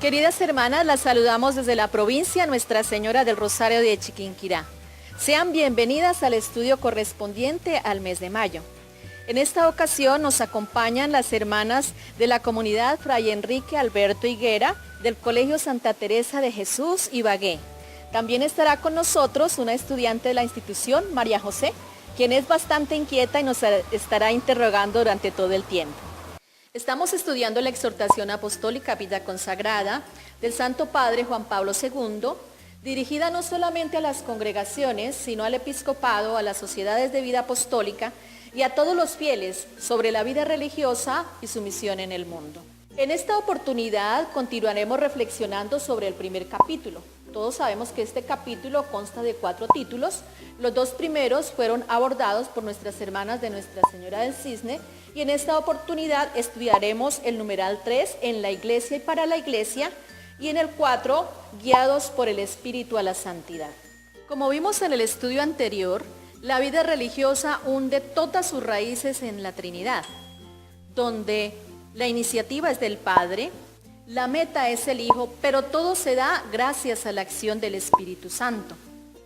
Queridas hermanas, las saludamos desde la provincia Nuestra Señora del Rosario de Chiquinquirá. Sean bienvenidas al estudio correspondiente al mes de mayo. En esta ocasión nos acompañan las hermanas de la comunidad Fray Enrique Alberto Higuera del Colegio Santa Teresa de Jesús Ibagué. También estará con nosotros una estudiante de la institución, María José, quien es bastante inquieta y nos estará interrogando durante todo el tiempo. Estamos estudiando la exhortación apostólica Vida Consagrada del Santo Padre Juan Pablo II, dirigida no solamente a las congregaciones, sino al episcopado, a las sociedades de vida apostólica y a todos los fieles sobre la vida religiosa y su misión en el mundo. En esta oportunidad continuaremos reflexionando sobre el primer capítulo. Todos sabemos que este capítulo consta de 4 títulos. Los 2 primeros fueron abordados por nuestras hermanas de Nuestra Señora del Cisne y en esta oportunidad estudiaremos el numeral 3 en la Iglesia y para la Iglesia y en el 4 guiados por el Espíritu a la santidad. Como vimos en el estudio anterior, la vida religiosa hunde todas sus raíces en la Trinidad, donde la iniciativa es del Padre, la meta es el Hijo, pero todo se da gracias a la acción del Espíritu Santo.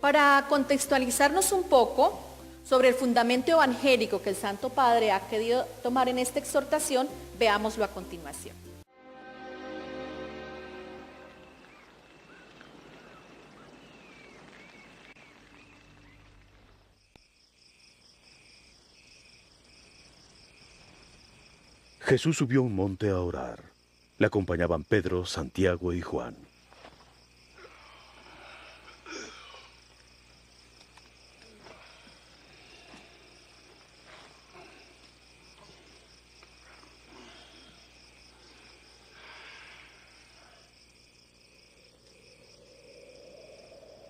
Para contextualizarnos un poco sobre el fundamento evangélico que el Santo Padre ha querido tomar en esta exhortación, veámoslo a continuación. Jesús subió a un monte a orar. Le acompañaban Pedro, Santiago y Juan.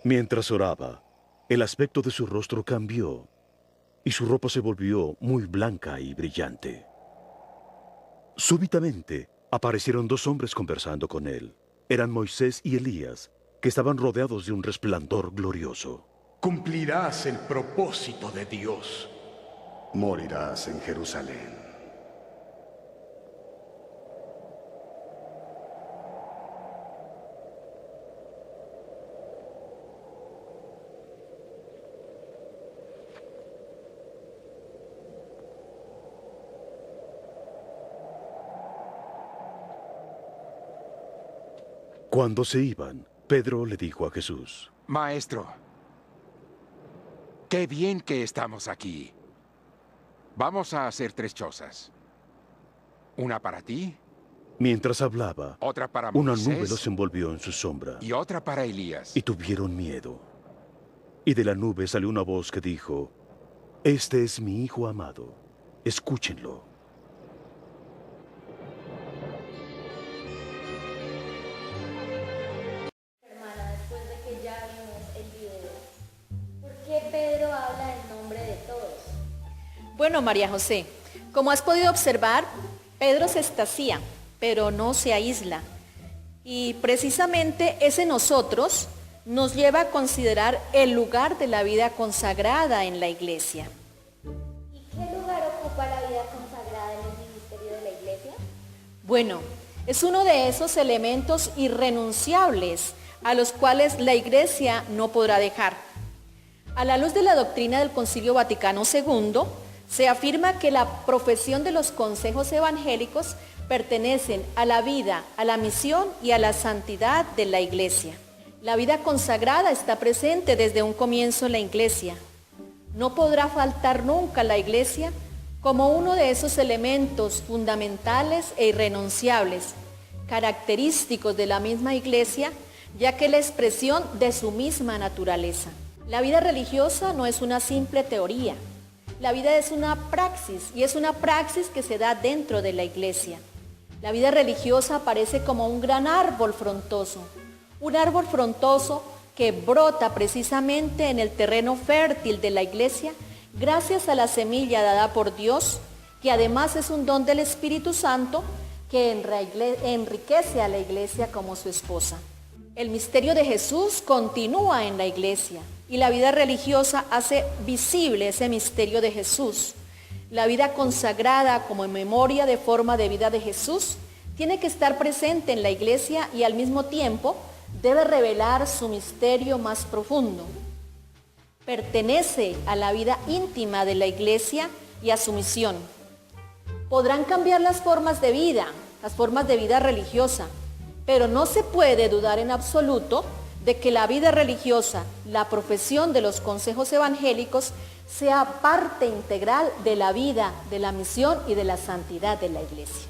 Mientras oraba, el aspecto de su rostro cambió y su ropa se volvió muy blanca y brillante. Súbitamente aparecieron 2 hombres conversando con él. Eran Moisés y Elías, que estaban rodeados de un resplandor glorioso. Cumplirás el propósito de Dios. Morirás en Jerusalén. Cuando se iban, Pedro le dijo a Jesús: Maestro, qué bien que estamos aquí. Vamos a hacer 3 chozas. Una para ti. Mientras hablaba, Otra para una Moisés, nube los envolvió en su sombra y otra para Elías. y tuvieron miedo. Y de la nube salió una voz que dijo: Este es mi Hijo amado, escúchenlo. Después de que ya vimos el video, ¿por qué Pedro habla en nombre de todos? Bueno, María José, como has podido observar, Pedro se extasía, pero no se aísla. Y precisamente ese nosotros nos lleva a considerar el lugar de la vida consagrada en la iglesia. ¿Y qué lugar ocupa la vida consagrada en el ministerio de la iglesia? Bueno, es uno de esos elementos irrenunciables a los cuales la iglesia no podrá dejar. A la luz de la doctrina del Concilio Vaticano II, se afirma que la profesión de los consejos evangélicos pertenecen a la vida, a la misión y a la santidad de la iglesia. La vida consagrada está presente desde un comienzo en la iglesia. No podrá faltar nunca la iglesia como uno de esos elementos fundamentales e irrenunciables, característicos de la misma iglesia, ya que es la expresión de su misma naturaleza. La vida religiosa no es una simple teoría. La vida es una praxis y es una praxis que se da dentro de la iglesia. La vida religiosa aparece como un gran árbol frondoso que brota precisamente en el terreno fértil de la iglesia gracias a la semilla dada por Dios, que además es un don del Espíritu Santo que enriquece a la iglesia como su esposa. El misterio de Jesús continúa en la iglesia y la vida religiosa hace visible ese misterio de Jesús. La vida consagrada como en memoria de forma de vida de Jesús Tiene que estar presente en la iglesia y al mismo tiempo debe revelar su misterio más profundo. Pertenece a la vida íntima de la iglesia y a su misión. Podrán cambiar las formas de vida religiosa, pero no se puede dudar en absoluto de que la vida religiosa, la profesión de los consejos evangélicos, sea parte integral de la vida, de la misión y de la santidad de la iglesia.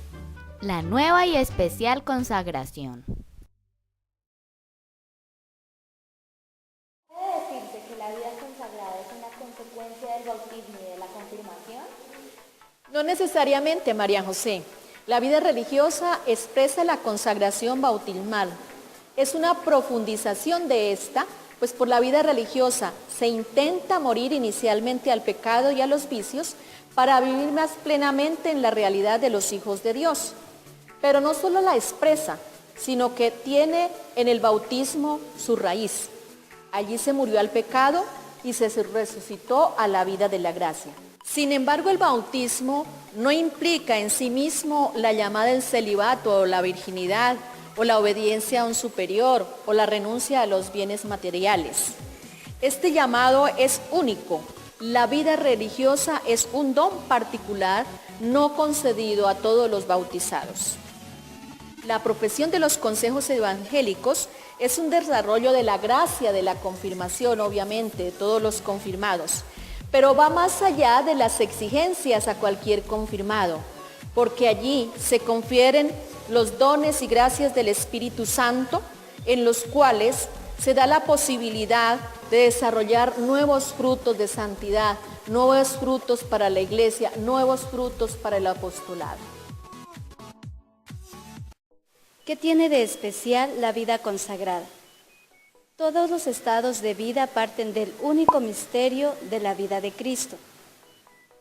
La nueva y especial consagración. ¿Puede decirse que la vida consagrada es una consecuencia del bautismo y de la confirmación? No necesariamente, María José. La vida religiosa expresa la consagración bautismal. Es una profundización de esta, pues por la vida religiosa se intenta morir inicialmente al pecado y a los vicios para vivir más plenamente en la realidad de los hijos de Dios. Pero no solo la expresa, sino que tiene en el bautismo su raíz. Allí se murió al pecado y se resucitó a la vida de la gracia. Sin embargo, el bautismo no implica en sí mismo la llamada del celibato o la virginidad, o la obediencia a un superior, o la renuncia a los bienes materiales. Este llamado es único. La vida religiosa es un don particular no concedido a todos los bautizados. La profesión de los consejos evangélicos es un desarrollo de la gracia de la confirmación, obviamente, de todos los confirmados, pero va más allá de las exigencias a cualquier confirmado, porque allí se confieren los dones y gracias del Espíritu Santo, en los cuales se da la posibilidad de desarrollar nuevos frutos de santidad, nuevos frutos para la iglesia, nuevos frutos para el apostolado. ¿Qué tiene de especial la vida consagrada? Todos los estados de vida parten del único misterio de la vida de Cristo.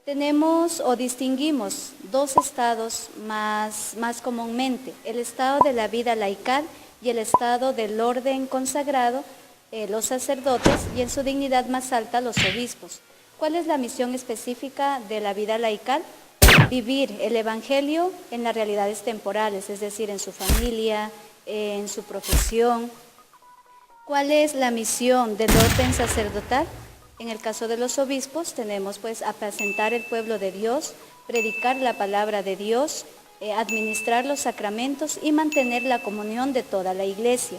Tenemos o distinguimos dos estados más comúnmente, el estado de la vida laical y el estado del orden consagrado, los sacerdotes, y en su dignidad más alta los obispos. ¿Cuál es la misión específica de la vida laical? Vivir el Evangelio en las realidades temporales, es decir, en su familia, en su profesión. ¿Cuál es la misión del orden sacerdotal? En el caso de los obispos tenemos pues apacentar el pueblo de Dios, predicar la palabra de Dios, administrar los sacramentos y mantener la comunión de toda la iglesia.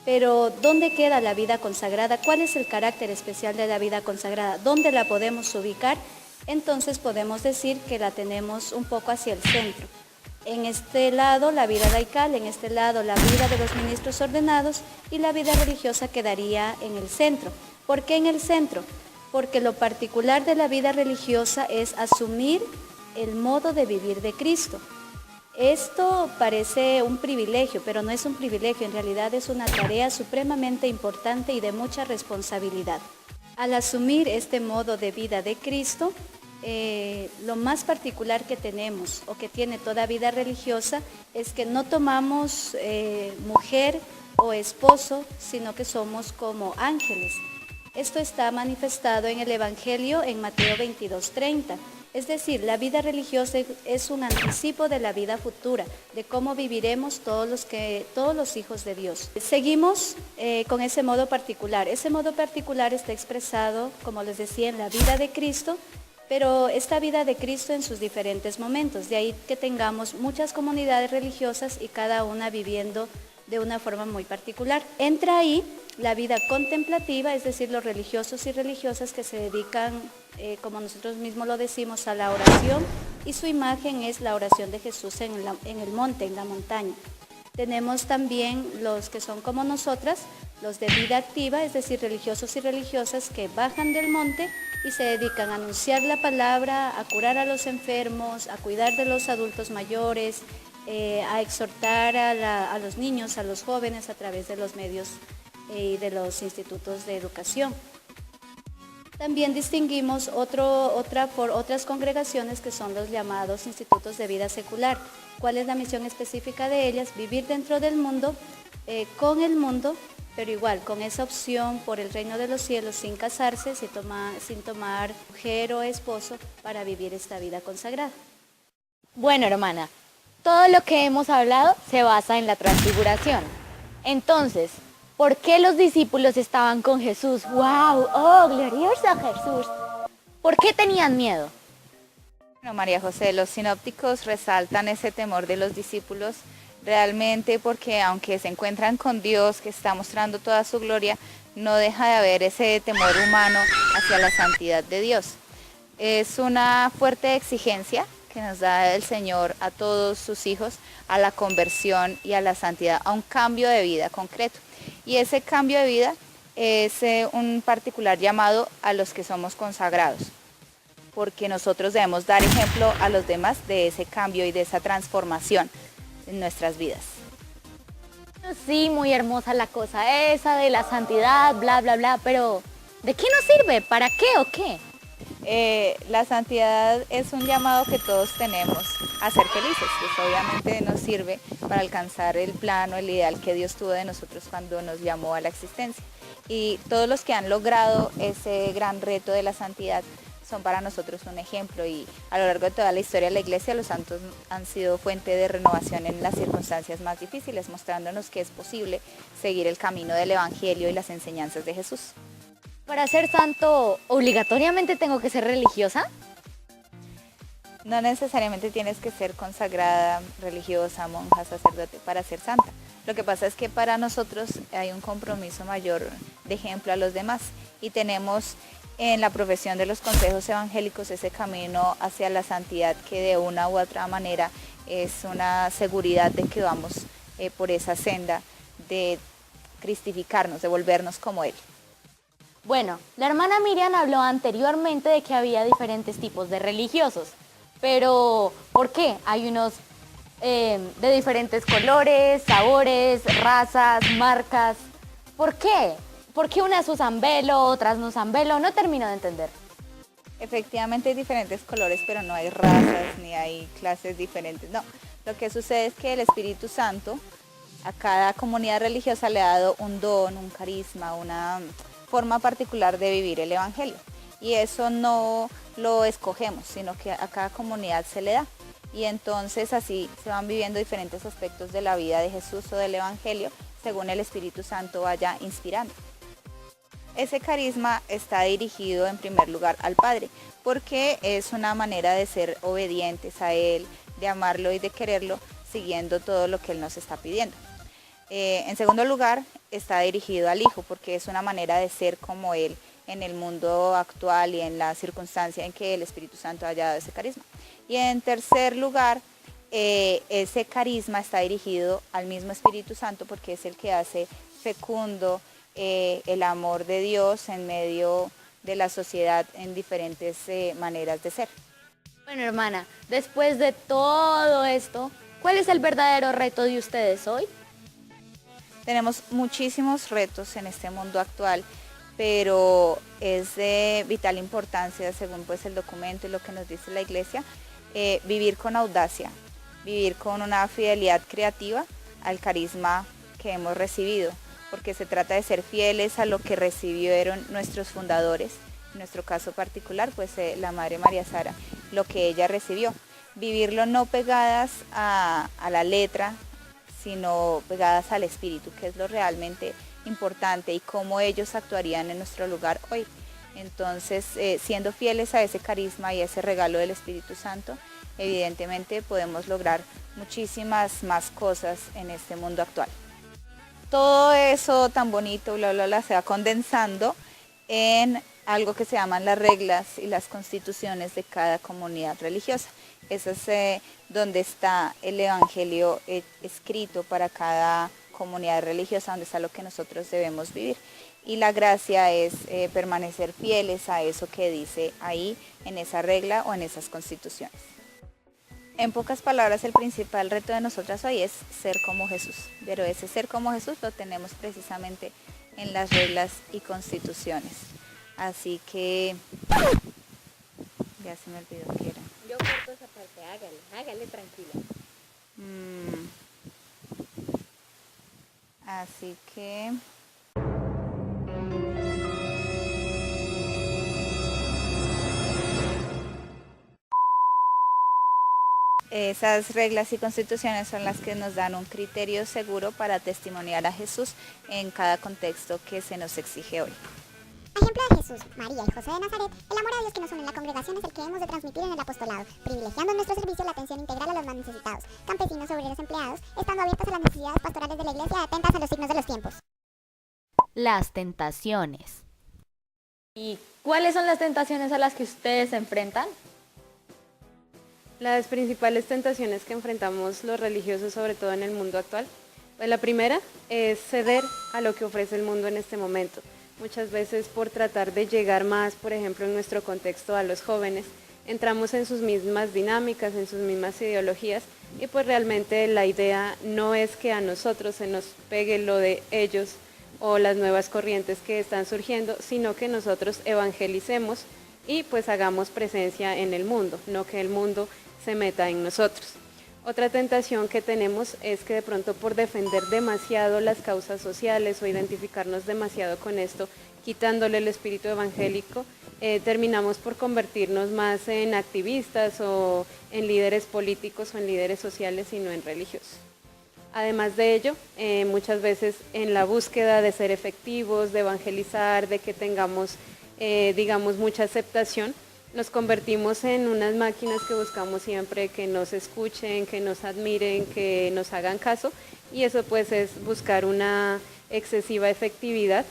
Pero ¿dónde queda la vida consagrada? ¿Cuál es el carácter especial de la vida consagrada? ¿Dónde la podemos ubicar? Entonces podemos decir que la tenemos un poco hacia el centro. En este lado la vida laical, en este lado la vida de los ministros ordenados y la vida religiosa quedaría en el centro. ¿Por qué en el centro? Porque lo particular de la vida religiosa es asumir el modo de vivir de Cristo. Esto parece un privilegio, pero no es un privilegio, en realidad es una tarea supremamente importante y de mucha responsabilidad. Al asumir este modo de vida de Cristo, lo más particular que tenemos o que tiene toda vida religiosa es que no tomamos mujer o esposo, sino que somos como ángeles. Esto está manifestado en el Evangelio en Mateo 22:30. Es decir, la vida religiosa es un anticipo de la vida futura, de cómo viviremos todos los hijos de Dios. Seguimos con ese modo particular. Ese modo particular está expresado, como les decía, en la vida de Cristo, pero esta vida de Cristo en sus diferentes momentos. De ahí que tengamos muchas comunidades religiosas y cada una viviendo de una forma muy particular. Entra ahí la vida contemplativa, es decir, los religiosos y religiosas que se dedican, como nosotros mismos lo decimos, a la oración, y su imagen es la oración de Jesús en el monte, en la montaña. Tenemos también los que son como nosotras, los de vida activa, es decir, religiosos y religiosas que bajan del monte y se dedican a anunciar la palabra, a curar a los enfermos, a cuidar de los adultos mayores, a exhortar a los niños, a los jóvenes a través de los medios y de los institutos de educación. También distinguimos otras congregaciones que son los llamados institutos de vida secular. ¿Cuál es la misión específica de ellas? Vivir dentro del mundo, con el mundo, pero igual con esa opción por el reino de los cielos, sin casarse, sin tomar mujer o esposo para vivir esta vida consagrada. Bueno, hermana, Todo lo que hemos hablado se basa en la transfiguración. Entonces, ¿por qué los discípulos estaban con Jesús? ¡Wow! ¡Oh, glorioso Jesús! ¿Por qué tenían miedo? Bueno, María José, los sinópticos resaltan ese temor de los discípulos realmente porque aunque se encuentran con Dios que está mostrando toda su gloria, no deja de haber ese temor humano hacia la santidad de Dios. Es una fuerte exigencia que nos da el Señor a todos sus hijos, a la conversión y a la santidad, a un cambio de vida concreto. Y ese cambio de vida es un particular llamado a los que somos consagrados, porque nosotros debemos dar ejemplo a los demás de ese cambio y de esa transformación en nuestras vidas. Sí, muy hermosa la cosa esa de la santidad, bla, bla, bla, pero ¿de qué nos sirve? ¿Para qué o qué? La santidad es un llamado que todos tenemos a ser felices, pues obviamente nos sirve para alcanzar el plano, el ideal que Dios tuvo de nosotros cuando nos llamó a la existencia. Y todos los que han logrado ese gran reto de la santidad son para nosotros un ejemplo, y a lo largo de toda la historia de la Iglesia los santos han sido fuente de renovación en las circunstancias más difíciles, mostrándonos que es posible seguir el camino del Evangelio y las enseñanzas de Jesús. ¿Para ser santo obligatoriamente tengo que ser religiosa? No necesariamente tienes que ser consagrada, religiosa, monja, sacerdote para ser santa. Lo que pasa es que para nosotros hay un compromiso mayor de ejemplo a los demás, y tenemos en la profesión de los consejos evangélicos ese camino hacia la santidad que de una u otra manera es una seguridad de que vamos por esa senda de cristificarnos, de volvernos como Él. Bueno, la hermana Miriam habló anteriormente de que había diferentes tipos de religiosos, pero ¿por qué? Hay unos de diferentes colores, sabores, razas, marcas. ¿Por qué? ¿Por qué unas usan velo, otras no usan velo? No termino de entender. Efectivamente hay diferentes colores, pero no hay razas ni hay clases diferentes. No, lo que sucede es que el Espíritu Santo a cada comunidad religiosa le ha dado un don, un carisma, una forma particular de vivir el Evangelio. Y eso no lo escogemos, sino que a cada comunidad se le da. Y entonces así se van viviendo diferentes aspectos de la vida de Jesús o del Evangelio según el Espíritu Santo vaya inspirando. Ese carisma está dirigido en primer lugar al Padre, porque es una manera de ser obedientes a Él, de amarlo y de quererlo, siguiendo todo lo que Él nos está pidiendo. En segundo lugar, está dirigido al Hijo, porque es una manera de ser como Él en el mundo actual y en la circunstancia en que el Espíritu Santo haya dado ese carisma. Y en tercer lugar, ese carisma está dirigido al mismo Espíritu Santo, porque es el que hace fecundo el amor de Dios en medio de la sociedad en diferentes maneras de ser. Bueno, hermana, después de todo esto, ¿cuál es el verdadero reto de ustedes hoy? Tenemos muchísimos retos en este mundo actual, pero es de vital importancia, según pues el documento y lo que nos dice la Iglesia, vivir con audacia, vivir con una fidelidad creativa al carisma que hemos recibido, porque se trata de ser fieles a lo que recibieron nuestros fundadores, en nuestro caso particular, pues la Madre María Sara, lo que ella recibió. Vivirlo no pegadas a la letra, sino pegadas al espíritu, que es lo realmente importante, y cómo ellos actuarían en nuestro lugar hoy. Entonces, siendo fieles a ese carisma y a ese regalo del Espíritu Santo, evidentemente podemos lograr muchísimas más cosas en este mundo actual. Todo eso tan bonito, bla, bla, bla, se va condensando en algo que se llaman las reglas y las constituciones de cada comunidad religiosa. Eso es donde está el Evangelio escrito para cada comunidad religiosa, donde está lo que nosotros debemos vivir. Y la gracia es permanecer fieles a eso que dice ahí, en esa regla o en esas constituciones. En pocas palabras, el principal reto de nosotras hoy es ser como Jesús, pero ese ser como Jesús lo tenemos precisamente en las reglas y constituciones. Así que ya se me olvidó qué era. Yo corto esa parte, hágale tranquila. Así que Esas reglas y constituciones son las que nos dan un criterio seguro para testimoniar a Jesús en cada contexto que se nos exige hoy. A ejemplo de Jesús, María y José de Nazaret, el amor a Dios que nos une en la congregación es el que hemos de transmitir en el apostolado, privilegiando en nuestro servicio la atención integral a los más necesitados, campesinos, obreros, empleados, estando abiertos a las necesidades pastorales de la iglesia y atentas a los signos de los tiempos. Las tentaciones. ¿Y cuáles son las tentaciones a las que ustedes se enfrentan? Las principales tentaciones que enfrentamos los religiosos, sobre todo en el mundo actual, pues la primera es ceder a lo que ofrece el mundo en este momento. Muchas veces por tratar de llegar más, por ejemplo, en nuestro contexto a los jóvenes, entramos en sus mismas dinámicas, en sus mismas ideologías y pues realmente la idea no es que a nosotros se nos pegue lo de ellos o las nuevas corrientes que están surgiendo, sino que nosotros evangelicemos y pues hagamos presencia en el mundo, no que el mundo se meta en nosotros. Otra tentación que tenemos es que de pronto por defender demasiado las causas sociales o identificarnos demasiado con esto, quitándole el espíritu evangélico, terminamos por convertirnos más en activistas o en líderes políticos o en líderes sociales y no en religiosos. Además de ello, muchas veces en la búsqueda de ser efectivos, de evangelizar, de que tengamos, digamos, mucha aceptación, nos convertimos en unas máquinas que buscamos siempre que nos escuchen, que nos admiren, que nos hagan caso, y eso pues es buscar una excesiva efectividad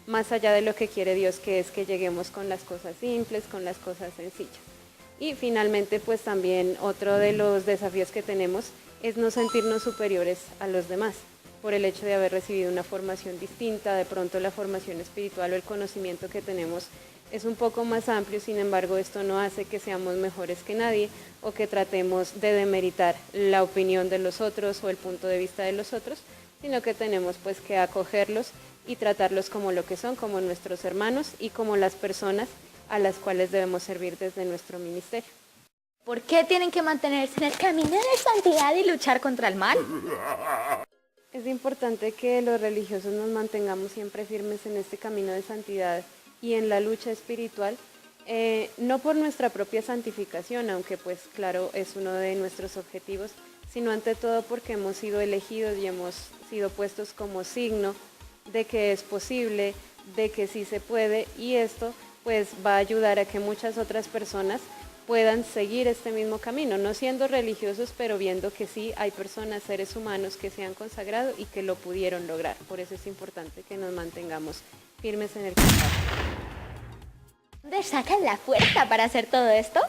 más allá de lo que quiere Dios, que es que lleguemos con las cosas simples, con las cosas sencillas. Y finalmente pues también otro de los desafíos que tenemos es no sentirnos superiores a los demás por el hecho de haber recibido una formación distinta, de pronto la formación espiritual o el conocimiento que tenemos es un poco más amplio, sin embargo esto no hace que seamos mejores que nadie o que tratemos de demeritar la opinión de los otros o el punto de vista de los otros, sino que tenemos pues que acogerlos y tratarlos como lo que son, como nuestros hermanos y como las personas a las cuales debemos servir desde nuestro ministerio. ¿Por qué tienen que mantenerse en el camino de santidad y luchar contra el mal? Es importante que los religiosos nos mantengamos siempre firmes en este camino de santidad y en la lucha espiritual, no por nuestra propia santificación, aunque pues claro es uno de nuestros objetivos, sino ante todo porque hemos sido elegidos y hemos sido puestos como signo de que es posible, de que sí se puede, y esto pues va a ayudar a que muchas otras personas puedan seguir este mismo camino, no siendo religiosos, pero viendo que sí hay personas, seres humanos que se han consagrado y que lo pudieron lograr. Por eso es importante que nos mantengamos firmes en el camino. ¿Dónde sacan la fuerza para hacer todo esto?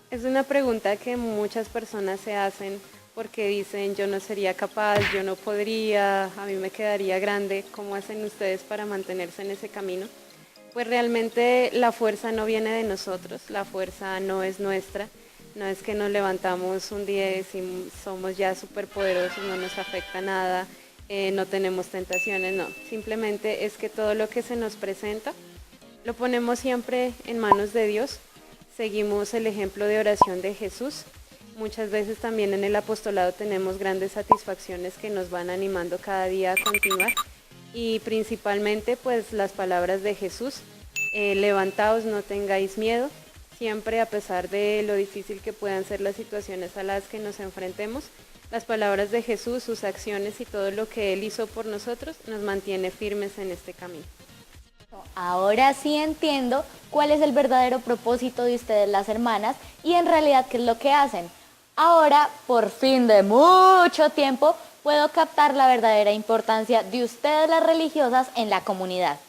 Es una pregunta que muchas personas se hacen porque dicen yo no sería capaz, yo no podría, a mí me quedaría grande. ¿Cómo hacen ustedes para mantenerse en ese camino? Pues realmente la fuerza no viene de nosotros, la fuerza no es nuestra, no es que nos levantamos un día y decimos somos ya superpoderosos, no nos afecta nada, no tenemos tentaciones, no, simplemente es que todo lo que se nos presenta lo ponemos siempre en manos de Dios, seguimos el ejemplo de oración de Jesús. Muchas veces también en el apostolado tenemos grandes satisfacciones que nos van animando cada día a continuar y principalmente pues las palabras de Jesús, levantaos, no tengáis miedo, siempre a pesar de lo difícil que puedan ser las situaciones a las que nos enfrentemos, las palabras de Jesús, sus acciones y todo lo que Él hizo por nosotros nos mantiene firmes en este camino. Ahora sí entiendo cuál es el verdadero propósito de ustedes las hermanas y en realidad qué es lo que hacen. Ahora, por fin de mucho tiempo, puedo captar la verdadera importancia de ustedes las religiosas en la comunidad.